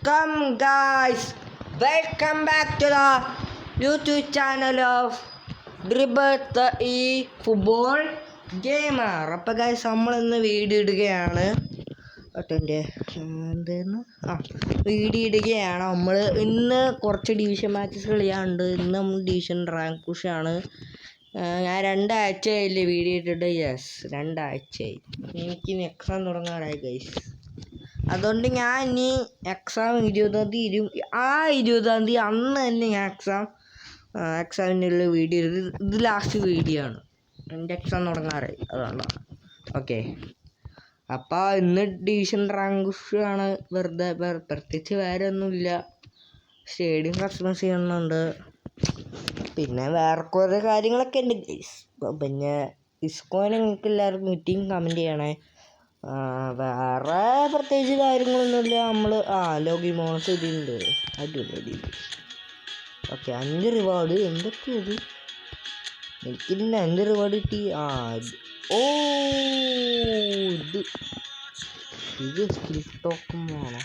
Welcome guys, welcome back to the YouTube channel of Dribble the Football Gamer. അപ്പോൾ guys നമ്മളിന്ന് video ഇടുകയാണ്. Video ഇടുകയാണ്. നമ്മൾ ഇന്ന് കുറച്ച് ഡിവിഷൻ മാച്ചസ് കളിയാറുണ്ട്. ഇന്ന് നമ്മൾ ഡിവിഷൻ റാങ്ക് പുഷാണ്. ഞാൻ 2 ആഴ്ചയായില്ലേ വീഡിയോ ഇട്ടിട്ട്. യെസ്, 2 ആഴ്ചയായി. എനിക്ക് എക്സാം തുടങ്ങാറായി ഗൈസ്. അതുകൊണ്ട് ഞാൻ ഇനി എക്സാം 20-ാം തീയതി ആ 20-ാം തീയതി അന്ന് തന്നെ ഞാൻ എക്സാമിനുള്ള വീഡിയോ ഇത് ലാസ്റ്റ് വീഡിയോ ആണ്. എൻ്റെ എക്സാം തുടങ്ങാറായി, അതുകൊണ്ടാണ്. ഓക്കെ, അപ്പോൾ ഇന്ന് ഡിവിഷൻ റാങ്ക് ആണ്. വെറുതെ പ്രത്യേകിച്ച് വേറെ ഒന്നുമില്ല. സ്റ്റേഡിയം കസ്റ്റമൈസ് ചെയ്യുന്നുണ്ട്, പിന്നെ വേറെ കുറേ കാര്യങ്ങളൊക്കെ ഉണ്ട് ഗൈസ്. പിന്നെ ഇസ്കോനെ നിങ്ങൾക്ക് എല്ലാവർക്കും മീറ്റിംഗ് കമൻറ്റ് ചെയ്യണേ. വേറെ പ്രത്യേകിച്ച് കാര്യങ്ങളൊന്നുമില്ല. നമ്മൾ ലോഗിൻ ബോണസ് ഇതിണ്ട്, അടിപൊളി. ഓക്കെ, 5 റിവാർഡ് എന്തൊക്കെയത്? എനിക്കിതിൻ്റെ 5 റിവാർഡ് കിട്ടി. ഇത് സ്കിൽ ടോക്കുമ്പോണോ?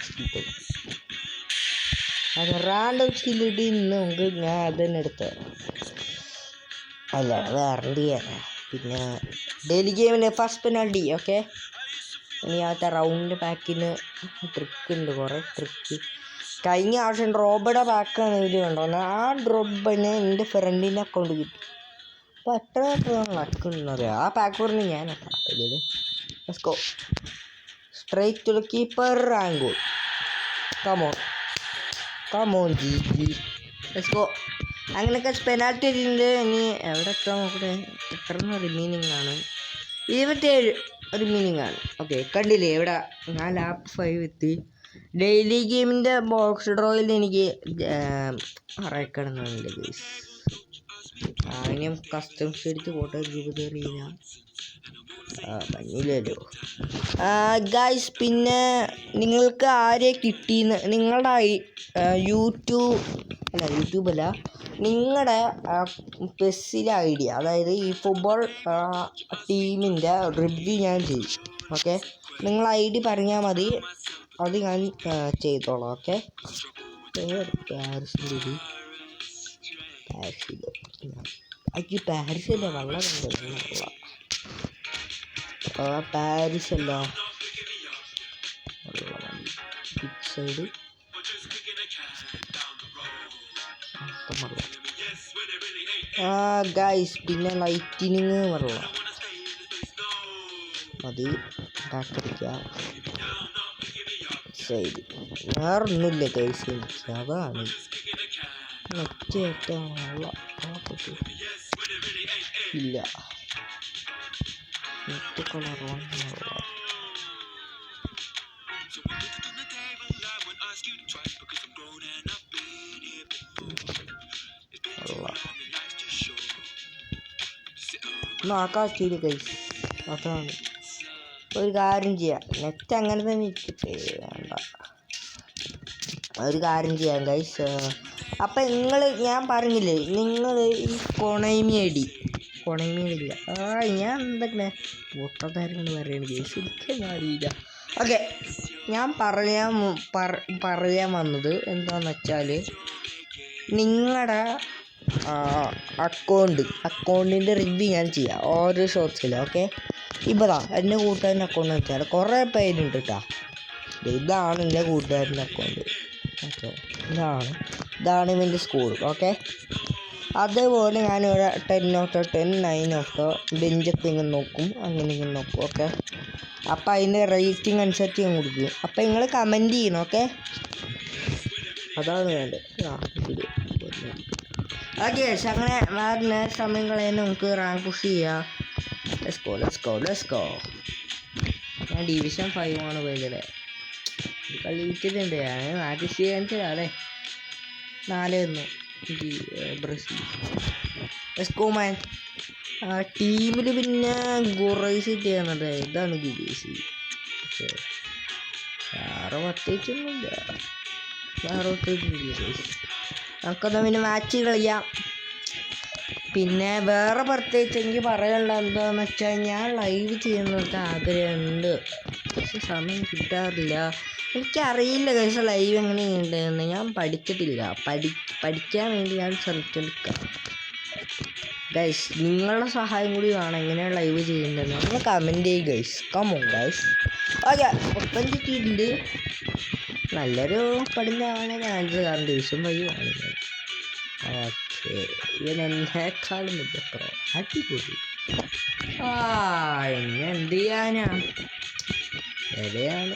അത് റാൻഡം സ്കിൽ കിട്ടി. ഇന്ന് നമുക്ക് ഞാൻ അത് തന്നെ എടുത്തത് അല്ല, വേറെ ചെയ്യാനാ. പിന്നെ ഡെയിലി ഗെയിമിന് ഫസ്റ്റ് പെനാൽറ്റി. ഓക്കെ, ഇനി ആദ്യത്തെ റൗണ്ട് പാക്കിന് ട്രിക്ക് ഉണ്ട്, കുറേ ട്രിക്ക്. കഴിഞ്ഞ ആവശ്യം ഡ്രോബയുടെ പാക്കാണ് ഇത് കണ്ടോന്നത്. ആ ഡ്രോബിന് എൻ്റെ ഫ്രണ്ടിൻ്റെ അക്കൗണ്ട് കിട്ടി. അപ്പോൾ എത്ര നടക്കുന്നെന്ന് അറിയാം. ആ പാക്ക് പറഞ്ഞ് ഞാൻ let's go straight to the keeper and goal. Come on ജി ലെറ്റ്സ് ഗോ. അങ്ങനെയൊക്കെ പെനാൽറ്റി അടിച്ചിട്ടുണ്ട്. ഇനി എവിടെ എത്താൻ നോക്കട്ടെ, എത്ര റിമൈനിങ് ആണ്? 27 റിമൈനിങ് ആണ്. ഓക്കെ, കണ്ടില്ലേ ഇവിടെ ഞാൻ ലാപ്പ് 5 എത്തി. ഡെയിലി ഗെയിമിൻ്റെ ബോക്സ് ഡ്രോയിൽ എനിക്ക് അറക്കണമെന്നുണ്ട് ഗൈസ്. അതിന് കസ്റ്റംസ് എടുത്ത് ഫോട്ടോ അറിയില്ല, ഭംഗിയില്ലല്ലോ ഗൈസ്. പിന്നെ നിങ്ങൾക്ക് ആരെ കിട്ടിയെന്ന് നിങ്ങളുടെ യൂട്യൂബല്ല, നിങ്ങളുടെ പെസ്സിലെ ഐഡിയ, അതായത് ഈ ഫുട്ബോൾ ടീമിൻ്റെ റിവ്യൂ ഞാൻ ചെയ്യും. ഓക്കെ, നിങ്ങൾ ID പറഞ്ഞാൽ മതി, അത് ഞാൻ ചെയ്തോളാം. ഓക്കെ, പാരീസല്ല, വെള്ളം പാരീസല്ല, സൈഡ് ഗൈസ്. പിന്നെ ലൈറ്റിനിങ് വെള്ളം മതി, കാറ്റടിക്കുക സൈഡ്. വേറെ ഒന്നുമില്ല ഗൈസ്, എനിക്ക് അതാണ് ഏറ്റവും വെള്ളം ഇല്ല. നെറ്റ് കളർ വെള്ളം ആക്കാശില്ല ഗൈസ്. അതാണ് ഒരു കാര്യം ചെയ്യാം, നെറ്റ് അങ്ങനെ തന്നെ ഇരിക്കട്ടെ, വേണ്ട. ഒരു കാര്യം ചെയ്യാം ഗൈസ്. അപ്പം ഞാൻ പറഞ്ഞില്ലേ, നിങ്ങൾ ഈ കൊണൈമി ഇല്ല. ഞാൻ എന്തൊക്കെ പൊട്ടക്കാര്യങ്ങൾ പറയുന്നത് ഗൈസ്, എനിക്കൊന്നും അറിയില്ല. ഓക്കെ, ഞാൻ പറയാൻ വന്നത് എന്താണെന്ന് വെച്ചാൽ, നിങ്ങളുടെ അക്കൗണ്ടിൻ്റെ റിവ്യൂ ഞാൻ ചെയ്യാം ഓരോ ഷോട്ട്സിൽ. ഓക്കെ, ഇപ്പോൾ എൻ്റെ കൂട്ടുകാരൻ്റെ അക്കൗണ്ട് വെച്ചാൽ കുറേ പേരുണ്ട് കേട്ടോ. ഇതാണ് എൻ്റെ കൂട്ടുകാരൻ്റെ അക്കൗണ്ട്. ഓക്കെ, ഇതാണ് ഇവൻ്റെ സ്കൂൾ. ഓക്കെ, അതേപോലെ ഞാൻ ഒരു 10/10 9/10 ബെഞ്ചൊക്കെ ഇങ്ങനെ നോക്കും, അങ്ങനെ ഇങ്ങനെ നോക്കും. ഓക്കെ, അപ്പോൾ അതിൻ്റെ റേറ്റിംഗ് അനുസരിച്ച് ഞാൻ കൊടുക്കും. അപ്പോൾ നിങ്ങൾ കമൻറ്റ് ചെയ്യണം. ഓക്കെ, അതാണ് വേണ്ടത്. ഓക്കെ, അങ്ങനെ വേറെ സമയം കളയാൻ നമുക്ക് റാങ്ക് പുഷ് ചെയ്യാം. Let's go. ഞാൻ ഡിവിഷൻ 5 ആണ് പോയതല്ലേ, കളിച്ചിട്ടുണ്ട്. ഞാൻ മാച്ച് ചെയ്യാൻ 4-1 ബ്രസീൽ. Let's go man. ടീമിൽ പിന്നെ ഗുറൈസ് ചെയ്യുന്നത് ഇതാണ് ഗിബീസി. വേറെ പ്രത്യേകിച്ചൊന്നുമില്ല. നമുക്കൊന്ന് പിന്നെ മാച്ച് കളിക്കാം. പിന്നെ വേറെ പ്രത്യേകിച്ച് എനിക്ക് പറയാനുള്ള എന്താണെന്ന് വെച്ചാൽ, ഞാൻ ലൈവ് ചെയ്യുന്നതൊക്കെ ആഗ്രഹമുണ്ട്, പക്ഷെ സമയം കിട്ടാറില്ല. എനിക്കറിയില്ല ഗൈസ് ലൈവ് എങ്ങനെയുണ്ടെന്ന്. ഞാൻ പഠിച്ചിട്ടില്ല. പഠിക്കാൻ വേണ്ടി ഞാൻ ശ്രമിച്ചെടുക്കാം ഗൈസ്. നിങ്ങളുടെ സഹായം കൂടി വേണം എങ്ങനെയാണ് ലൈവ് ചെയ്യേണ്ടതെന്ന്. നിങ്ങൾ കമൻറ്റ് ചെയ്യും ഗൈസ്. Come on guys. ഓക്കെ, 35 നല്ലൊരു പഠിഞ്ഞാണ് ചാൻസ്. കാരണം ദിവസം വഴി ആണ്. ഓക്കെ, ഇവൻ എന്നെക്കാളും മികപ്പോ അടിപൊളി. ഇനി എന്ത് ചെയ്യാനാ, എവിടെയാണ്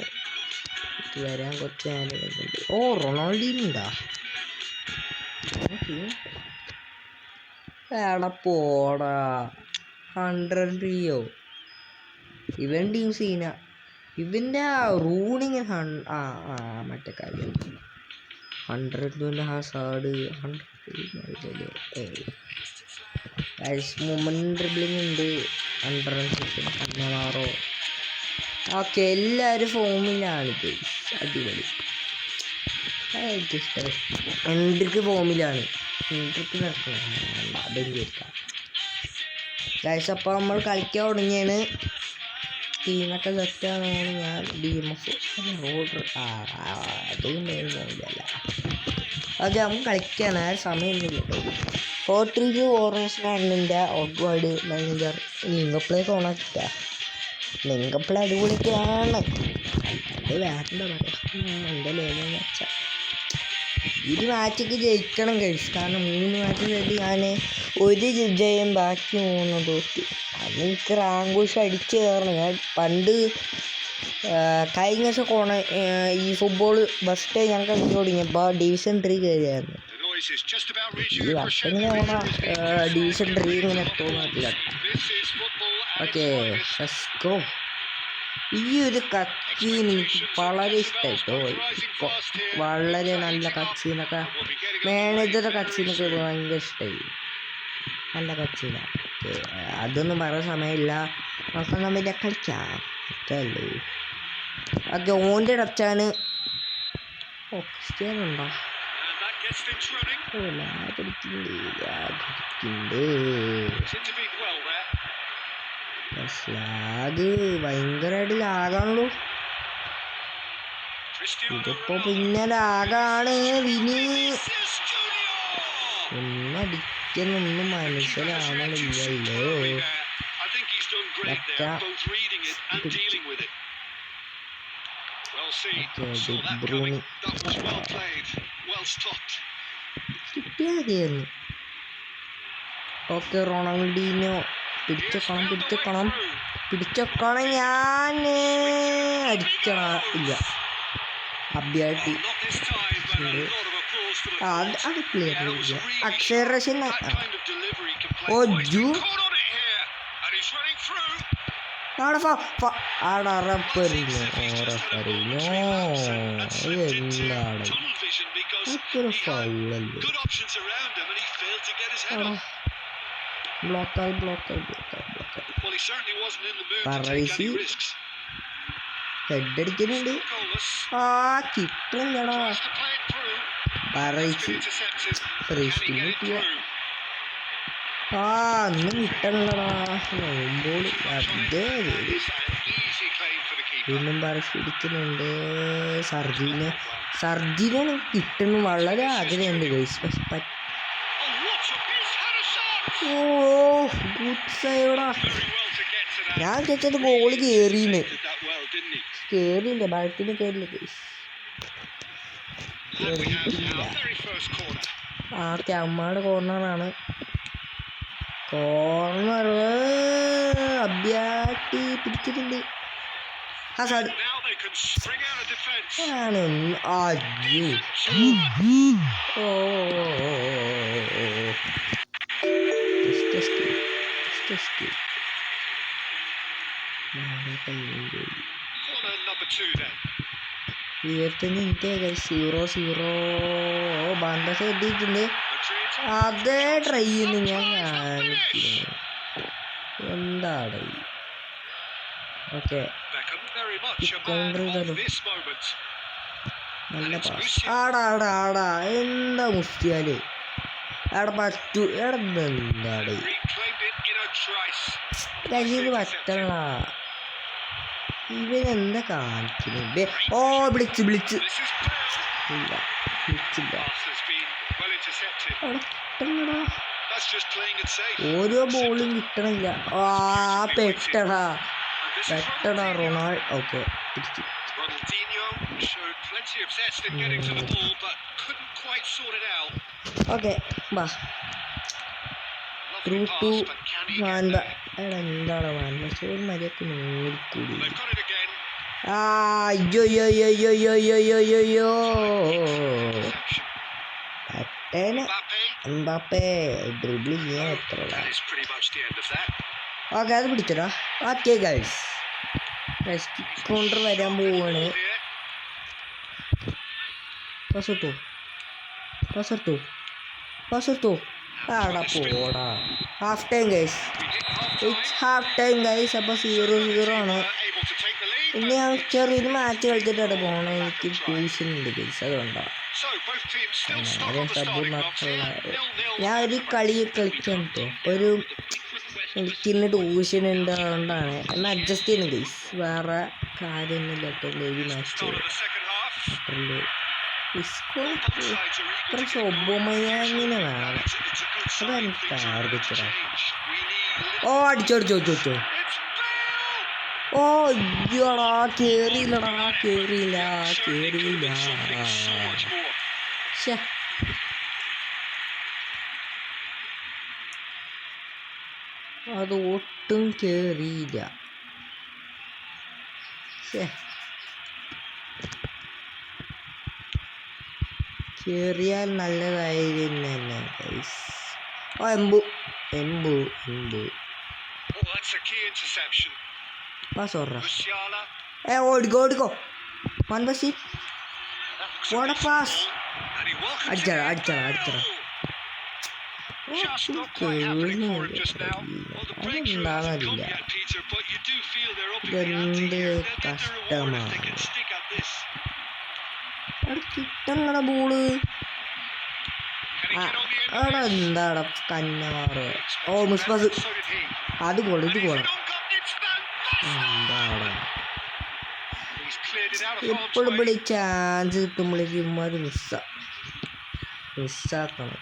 വരാൻ കുറച്ച് നേരം. ഓ, റൊണാൾഡീനുണ്ടാ? എടാ പോടാ, 100 ഇവൻ ടീം സീന. ഇവൻ്റെ റൂണിങ് മറ്റേ കാര്യം 100 ഹാസാർഡ് 100 മൊമെന്റ് ഡ്രിബ്ലിംഗ് ഉണ്ട്. 100 കണ്ണമാറോ. ഓക്കെ, എല്ലാവരും ഫോമിലാണിത്. അടിപൊളി, എനിക്കിഷ്ടം. എൻട്രിക്ക് ഫോമിലാണ്. എൻട്രിക്ക് നടക്കണം അതെനിക്ക് ഗൈസ്. അപ്പോൾ നമ്മൾ കളിക്കാൻ തുടങ്ങിയാണ്. ടീമൊക്കെ സെറ്റാണെന്നാണ് ഞാൻ DMF റോഡ് അതും മെയിൻ ഫോമിലല്ല. അത് നമുക്ക് കളിക്കാൻ സമയമൊന്നുമില്ല. 4-3 ഓറൻസിൻ്റെ ഔട്ട്വേർഡ് മാനേജർ ലിങ്കപ്ലേ ഓണാക്കില്ല. ലിങ്കപ്ലേ അടിപൊളിയൊക്കെയാണ്. അത് വേണ്ട പറയാം. എൻ്റെ ലേഖനം വെച്ചാൽ ഈ മാച്ചൊക്കെ ജയിക്കണം കഴിച്ചു. കാരണം 3 മാച്ച് കഴിഞ്ഞ് ഞാൻ ഒരു ജയം ബാക്കി 3 തോറ്റു. അത് എനിക്ക് റാങ്കുഷ് അടിച്ച് കയറണം. ഞാൻ പണ്ട് കഴിഞ്ഞ ദിവസം ഈ ഫുട്ബോൾ ഫസ്റ്റ് ഞാൻ കളിച്ചു തുടങ്ങിയപ്പോൾ ഡിവിഷൻ 3 കയറിയായിരുന്നു. ഈ വർഷം ഇങ്ങനെ ഡിവിഷൻ 3 ഇങ്ങനെ എത്തുമെന്നില്ല. Okay, go. ഈ ഒരു കച്ചീൻ എനിക്ക് വളരെ ഇഷ്ടമായിട്ടോ. വളരെ നല്ല കച്ചീനൊക്കെ, മാനേജറുടെ കച്ചീനൊക്കെ ഭയങ്കര ഇഷ്ടമായി. നല്ല കച്ചീനാണ്. അതൊന്നും പറയാൻ സമയമില്ല. നമുക്ക് നമ്മൾ കളിക്കാം അല്ലേ. ഓക്കെ, ഓൻ്റെ ടച്ചാണ്. ക്രിസ്ത്യാനുണ്ടോ? ലാഗ് ഭയങ്കരമായിട്ട് ലാഗാണല്ലോ. ഇതിപ്പോ പിന്നെ ലാഗാണ്. വിനി ഒന്നടിക്കുന്നൊന്നും മനസ്സിലാവണില്ലല്ലോ. കിട്ടിയായിരുന്നു. ഓക്കെ, റൊണാൾഡീനോ പിടിച്ചെക്കണം. ഞാൻ അടിക്കണ ഇല്ല. അഭ്യാട്ടി അത് ക്ലിയർ ഇല്ല. അക്ഷരശൻ ബ്ലോക്കായി. ഹെഡടിക്കുന്നുണ്ട്. കിട്ടുന്നില്ലടാ. ഒന്നും കിട്ടണല്ലടാ. നോമ്പോളി അതേ വീണ്ടും പിടിക്കുന്നുണ്ട്. സർജീനെ കിട്ടുന്നു. വളരെ ആഗ്രഹമുണ്ട് ഗൈസ്. ഞാൻ ചേച്ചത് ബോള് കേറിയില്ല. ബാറ്റിന് കയറില്ല ഗൈസ്. ഓക്കെ, അമ്മയുടെ കോർണറാണ്. അഭ്യാട്ടി പിടിച്ചിട്ടുണ്ട്. ഇരുപത്തൊന്ന് 0-0 ബന്ധസ് എത്തിയിട്ടുണ്ട്. അതേ ട്രൈ ചെയ്യുന്നു ഞാൻ കാണിക്കുന്നു. എന്താണ് ഓക്കെ, നല്ല പാസ്. ആടാ എന്താ മുസ്തിയാല് അവിടെ പറ്റൂ. എന്താണ് ഇത് പറ്റണ ഇവനെന്താ കാണിക്കുന്നത്? ഓ വിളിച്ച് ഇല്ല വിളിച്ചില്ല. ഓരോ ബോളും കിട്ടണില്ല. പെട്ടടാ റൊണാൾഡോ. ഓക്കെ ഓക്കെ ബാ എന്താണ് വാൻഡ ഒരു മര്യാദക്ക് നോക്കൂടി. അയ്യോ എംബാപ്പേ ഡ്രിബിൾ ചെയ്യാൻ എത്രടാ. ഓക്കെ അത് പിടിച്ചടാ. ഓക്കെ ഗൈസ് കൗണ്ടർ വരാൻ പോവാണ്. പസർത്തോ ആടാ പോടാ. Half time guys. It's half time guys. അപ്പോൾ 0-0 ആണ്. ഇനി ഞാൻ ചെറിയൊരു മാച്ച് കളിച്ചിട്ടാണ് പോകണം. എനിക്ക് ട്യൂഷൻ ഉണ്ട് ഗൈസ്, അതുകൊണ്ടാണ് ഞാൻ ഒരു കളി കളിക്കാൻ കേട്ടോ. എനിക്കിന്ന് ട്യൂഷൻ ഉണ്ട്, അതുകൊണ്ടാണ് ഒന്ന് അഡ്ജസ്റ്റ് ചെയ്യുന്നത് ഗൈസ്. വേറെ കാര്യമൊന്നുമില്ല കേട്ടോ. ഒരു മാച്ച് ഇത്ര ശോഭമയങ്ങനെ വേണം. അതാണ് ടാർഗറ്റ്. അടിച്ചോ അയ്യോടാ കേറിയില്ല. അത് ഒട്ടും കേറിയില്ല. കേറിയാൽ നല്ലതായിരുന്നു തന്നെ ഗൈസ്. എംബു ഓടിക്കോ മൻബസി പാസ് അടിച്ചടാ. അതെന്താണെന്നറിയില്ല. ഇതെന്ത് കഷ്ടമാണ്. കിട്ടണ ബോള് അവിടെ എന്താടാ കന്നമാറ്. മിസ്പാസ്. ഇത് പോണം. എന്താടാ എപ്പോഴും ഇവിടെ ചാൻസ് കിട്ടുമ്പോഴേക്കും ഇമ്മാര് മിസ്സാക്കണം.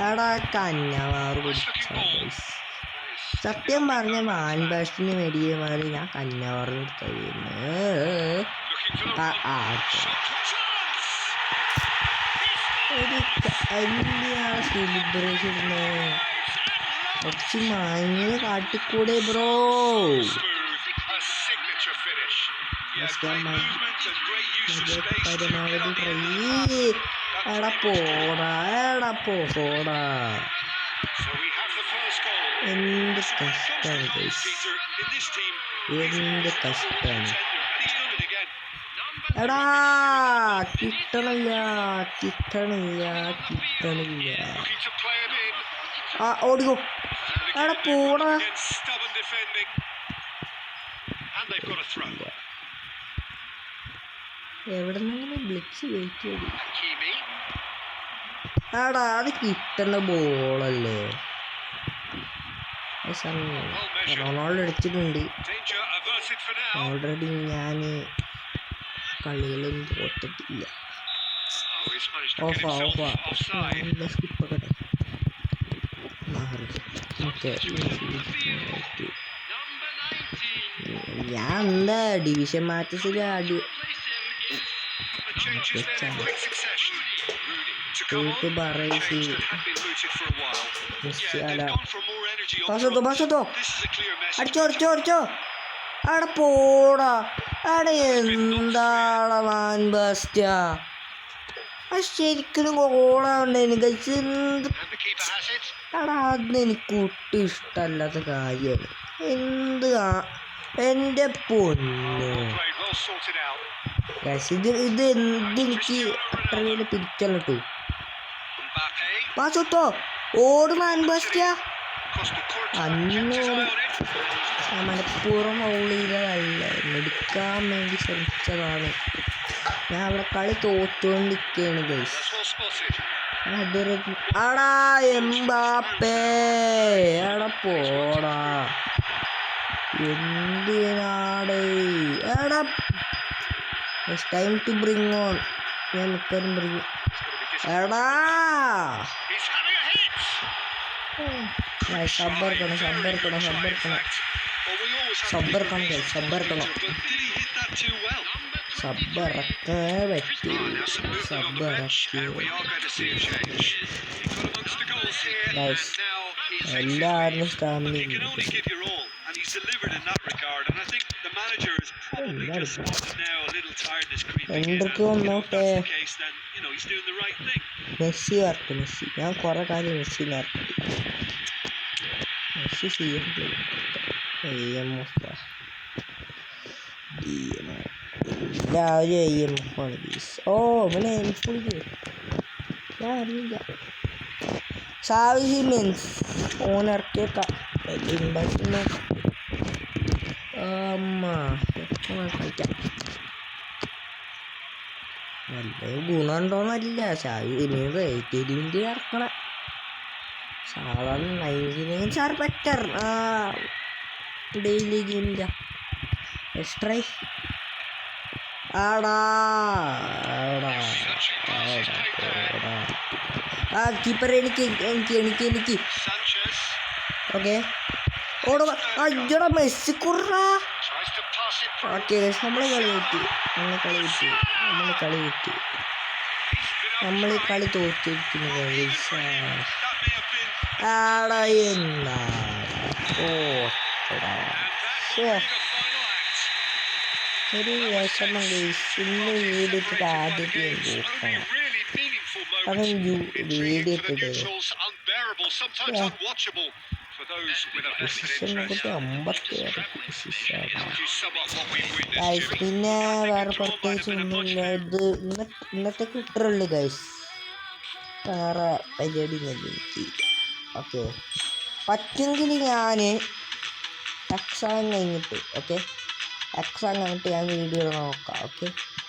എടാ കന്നമാറ് പിടിച്ച. സത്യം പറഞ്ഞ വാൻബാസ്റ്റിന് മേടിയമാര് ഞാൻ കന്നമാറ് കൊടുത്തത്. എന്തിനാണ് സെലിബ്രേഷൻ കുറച്ച് മാങ്ങ കാട്ടിക്കൂടെ ബ്രോ? പരമാവധി ട്രൈ. എടാ പോടാ. എന്ത് കഷ്ടാണ്. എടാ കിട്ടണില്ല. ഓടിക്കോ. എടാ പോടാ. എവിടെ നിന്നെങ്കിലും ബ്ലിച്ച് വെയിറ്റ് ചെയ്തു. എടാ അത് കിട്ടണ ബോളല്ലേ. റൊണാൾഡോ അടിച്ചിട്ടുണ്ട്. ഓൾറെഡി ഞാൻ കളികളൊന്നും തോറ്റിട്ടില്ല. സ്കിപ്പൊക്കെ ഞാൻ എന്താ ഡിവിഷൻ മാച്ചസിൽ അടിച്ചോ. അവിടെ പോടാ. അവിടെ എന്താടാ വാൻബാസ്റ്റ. ശരിക്കും ഗോളാവണ്ടേന് കഴിച്ച്. അതെനിക്ക് ഒട്ടും ഇഷ്ടമല്ലാത്ത കാര്യമാണ്. എൻ്റെ പൊന്നു ഇതെനിക്ക് അത്ര വലിയ പിടിച്ചല്ലോ കേട്ടോ. പാസോ ഓട് വാൻബാസ്റ്റ. മനഃപൂർവ്വം ഫൗൾ ചെയ്തതല്ല, എടുക്കാൻ വേണ്ടി ശ്രമിച്ചതാണ്. ഞാൻ അവിടെ കളി തോറ്റുകൊണ്ടിരിക്കുകയാണ് ഗൈസ്. എംബാപ്പേ. പോടാ. എന്തിനാണ് എടാ it's time to bring on ഞാൻ മിക്കവാറും ബ്രിങ് എടാ സബ്ബർ കണം സബ്ബറൊക്കെ പറ്റി എല്ലാവരും സ്റ്റാമിന എന്തൊക്കെ വന്നോട്ടെ മെസ്സി ഞാൻ കുറെ കാര്യം മെസ്സി എല്ലാവരും ഓ ഇവനെ ഞാൻ അറിയില്ല സാവി മീൻസ് ഓണിറക്കിയേക്കാം കളിക്കാം നല്ല ഗുണമുണ്ടോന്നല്ല സാവി തിരിഞ്ഞ് ഇറക്കണം സാധാരണ 99 ആർ ബെറ്റർ ഡെയിലി ഗെയിമില്ല എക്സ്ട്രാ കീപ്പർ എനിക്ക് ഓക്കെ ഓടുക അയ്യോടാ മെസ്സി കുറ ഓക്കെ നമ്മളെ കളി തോറ്റിരിക്കുന്നു എന്നാ ഒരു വിഷമം ഇന്ന് വീടിട്ടിട്ട് ആദ്യത്തെ നോക്കണം അവൻ വീടിട്ടിട്ട് പിന്നെ വേറെ പ്രത്യേകിച്ച് ഒന്നുമില്ല ഇത് ഇന്നത്തെ കിട്ടറുള്ളു ഗൈസ് വേറെ പരിപാടി എനിക്ക് ഓക്കെ പറ്റുമെങ്കിൽ ഞാൻ എക്സാം കഴിഞ്ഞിട്ട് ഞാൻ വീഡിയോ നോക്കാം ഓക്കെ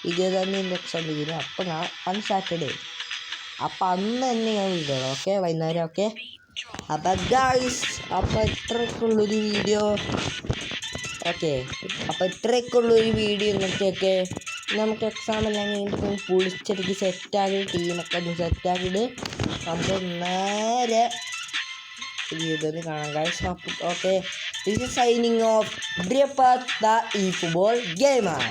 20-ാം തീയതി എക്സാം തീരും അപ്പോൾ ഞാൻ അന്ന് സാറ്റർഡേ അപ്പം അന്ന് തന്നെ ഞാൻ വീഡിയോ ഓക്കെ വൈകുന്നേരം ഓക്കെ അപ്പം ഗൈസ് അപ്പോൾ ഇത്രയൊക്കെയുള്ളൊരു വീഡിയോ ഓക്കെ അപ്പോൾ ഇത്രയൊക്കെയുള്ളൊരു വീഡിയോ ഇന്നത്തെയൊക്കെ നമുക്ക് എക്സാം എല്ലാം കഴിഞ്ഞിട്ട് പൊളിച്ചെടുത്ത് സെറ്റാക്കിയിട്ട് ടീമൊക്കെ സെറ്റാക്കിയിട്ട് നമുക്ക് നേരെ വീഡിയോയിൽ കാണാം guys okay this is signing off ബ്രിയപ്പാത്ത് ദ ഇ ഫുട്ബോൾ ഗെയിമർ.